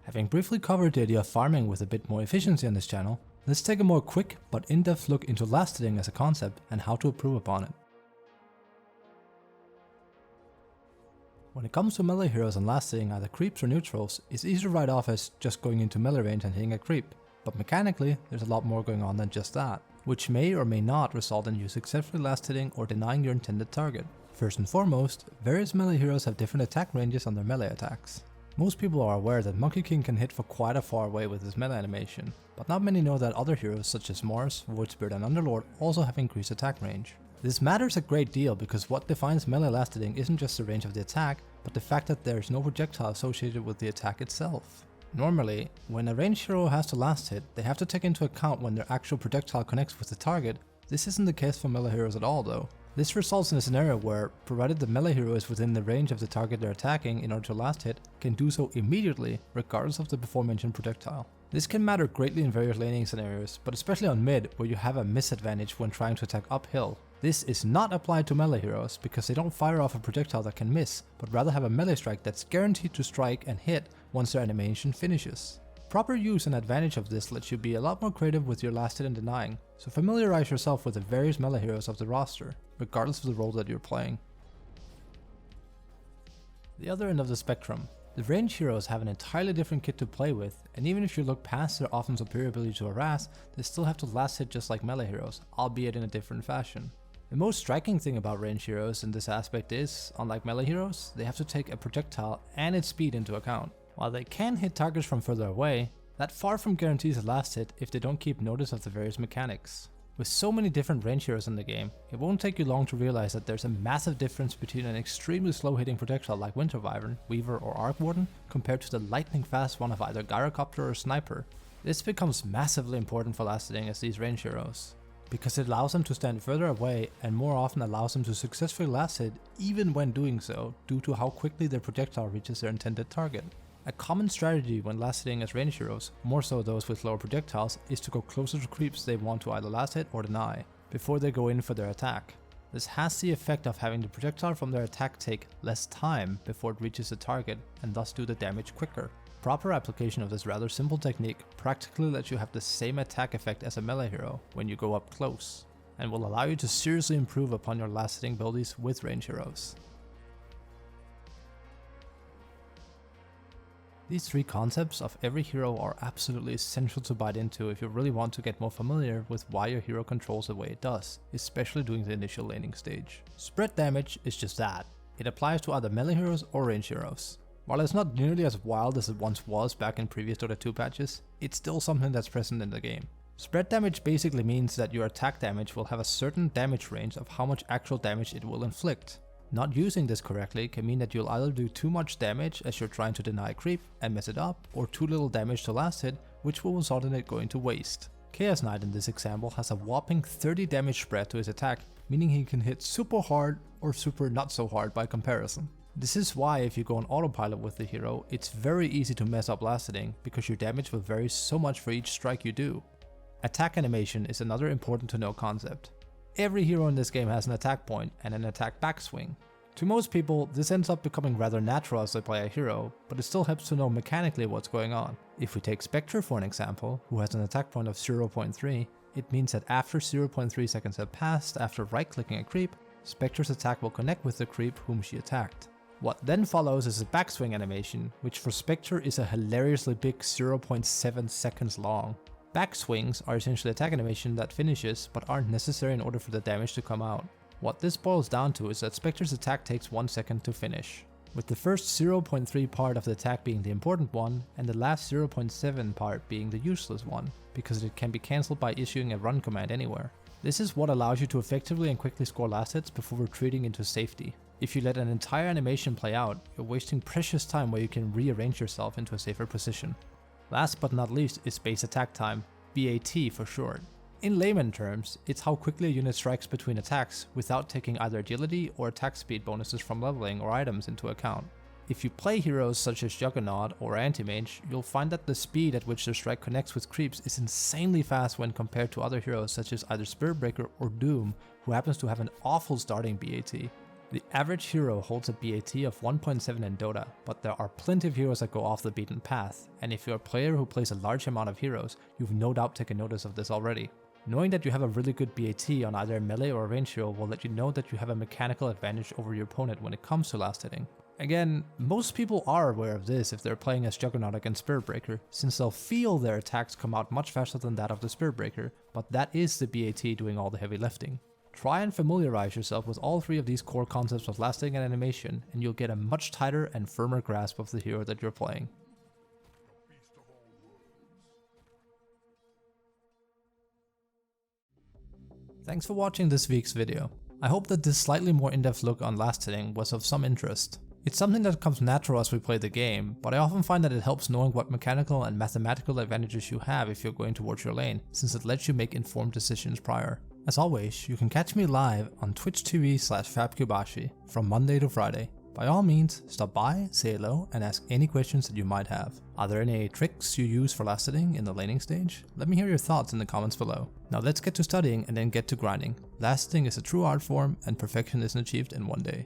Having briefly covered the idea of farming with a bit more efficiency on this channel, let's take a more quick but in-depth look into last hitting as a concept and how to improve upon it. When it comes to melee heroes and last hitting either creeps or neutrals, it's easy to write off as just going into melee range and hitting a creep, but mechanically there's a lot more going on than just that, which may or may not result in you successfully last hitting or denying your intended target. First and foremost, various melee heroes have different attack ranges on their melee attacks. Most people are aware that Monkey King can hit for quite a far away with his melee animation, but not many know that other heroes such as Mars, Voidspirit and Underlord also have increased attack range. This matters a great deal because what defines melee last hitting isn't just the range of the attack, but the fact that there is no projectile associated with the attack itself. Normally, when a ranged hero has to last hit, they have to take into account when their actual projectile connects with the target. This isn't the case for melee heroes at all though. This results in a scenario where, provided the melee hero is within the range of the target they're attacking in order to last hit, can do so immediately regardless of the before mentioned projectile. This can matter greatly in various laning scenarios, but especially on mid where you have a misadvantage when trying to attack uphill. This is not applied to melee heroes because they don't fire off a projectile that can miss, but rather have a melee strike that's guaranteed to strike and hit once their animation finishes. Proper use and advantage of this lets you be a lot more creative with your last hit and denying, so familiarize yourself with the various melee heroes of the roster, regardless of the role that you're playing. The other end of the spectrum. The ranged heroes have an entirely different kit to play with, and even if you look past their often superior ability to harass, they still have to last hit just like melee heroes, albeit in a different fashion. The most striking thing about ranged heroes in this aspect is, unlike melee heroes, they have to take a projectile and its speed into account. While they can hit targets from further away, that far from guarantees a last hit if they don't keep notice of the various mechanics. With so many different range heroes in the game, it won't take you long to realize that there's a massive difference between an extremely slow hitting projectile like Winter Wyvern, Weaver or Arc Warden compared to the lightning fast one of either Gyrocopter or Sniper. This becomes massively important for last hitting as these range heroes, because it allows them to stand further away and more often allows them to successfully last hit even when doing so due to how quickly their projectile reaches their intended target. A common strategy when last hitting as ranged heroes, more so those with lower projectiles, is to go closer to creeps they want to either last hit or deny, before they go in for their attack. This has the effect of having the projectile from their attack take less time before it reaches the target and thus do the damage quicker. Proper application of this rather simple technique practically lets you have the same attack effect as a melee hero when you go up close, and will allow you to seriously improve upon your last hitting abilities with ranged heroes. These three concepts of every hero are absolutely essential to bite into if you really want to get more familiar with why your hero controls the way it does, especially during the initial laning stage. Spread damage is just that. It applies to either melee heroes or ranged heroes. While it's not nearly as wild as it once was back in previous Dota 2 patches, it's still something that's present in the game. Spread damage basically means that your attack damage will have a certain damage range of how much actual damage it will inflict. Not using this correctly can mean that you'll either do too much damage as you're trying to deny creep and mess it up, or too little damage to last hit, which will result in it going to waste. Chaos Knight in this example has a whopping 30 damage spread to his attack, meaning he can hit super hard or super not so hard by comparison. This is why if you go on autopilot with the hero, it's very easy to mess up last hitting because your damage will vary so much for each strike you do. Attack animation is another important to know concept. Every hero in this game has an attack point and an attack backswing. To most people, this ends up becoming rather natural as they play a hero, but it still helps to know mechanically what's going on. If we take Spectre for an example, who has an attack point of 0.3, it means that after 0.3 seconds have passed after right-clicking a creep, Spectre's attack will connect with the creep whom she attacked. What then follows is a backswing animation, which for Spectre is a hilariously big 0.7 seconds long. Backswings are essentially attack animation that finishes but aren't necessary in order for the damage to come out. What this boils down to is that Spectre's attack takes 1 second to finish, with the first 0.3 part of the attack being the important one and the last 0.7 part being the useless one, because it can be cancelled by issuing a run command anywhere. This is what allows you to effectively and quickly score last hits before retreating into safety. If you let an entire animation play out, you're wasting precious time where you can rearrange yourself into a safer position. Last but not least is base attack time, BAT for short. In layman terms, it's how quickly a unit strikes between attacks without taking either agility or attack speed bonuses from leveling or items into account. If you play heroes such as Juggernaut or Anti-Mage, you'll find that the speed at which their strike connects with creeps is insanely fast when compared to other heroes such as either Spiritbreaker or Doom, who happens to have an awful starting BAT. The average hero holds a BAT of 1.7 in Dota, but there are plenty of heroes that go off the beaten path, and if you're a player who plays a large amount of heroes, you've no doubt taken notice of this already. Knowing that you have a really good BAT on either a melee or a range hero will let you know that you have a mechanical advantage over your opponent when it comes to last hitting. Again, most people are aware of this if they're playing as Juggernaut against Spirit Breaker, since they'll feel their attacks come out much faster than that of the Spirit Breaker, but that is the BAT doing all the heavy lifting. Try and familiarize yourself with all three of these core concepts of lasting and animation, and you'll get a much tighter and firmer grasp of the hero that you're playing. Thanks for watching this week's video. I hope that this slightly more in-depth look on last hitting was of some interest. It's something that comes natural as we play the game, but I often find that it helps knowing what mechanical and mathematical advantages you have if you're going towards your lane, since it lets you make informed decisions prior. As always, you can catch me live on twitch.tv/fabkubashi from Monday to Friday. By all means, stop by, say hello, and ask any questions that you might have. Are there any tricks you use for last hitting in the laning stage? Let me hear your thoughts in the comments below. Now let's get to studying and then get to grinding. Last hitting is a true art form, and perfection isn't achieved in one day.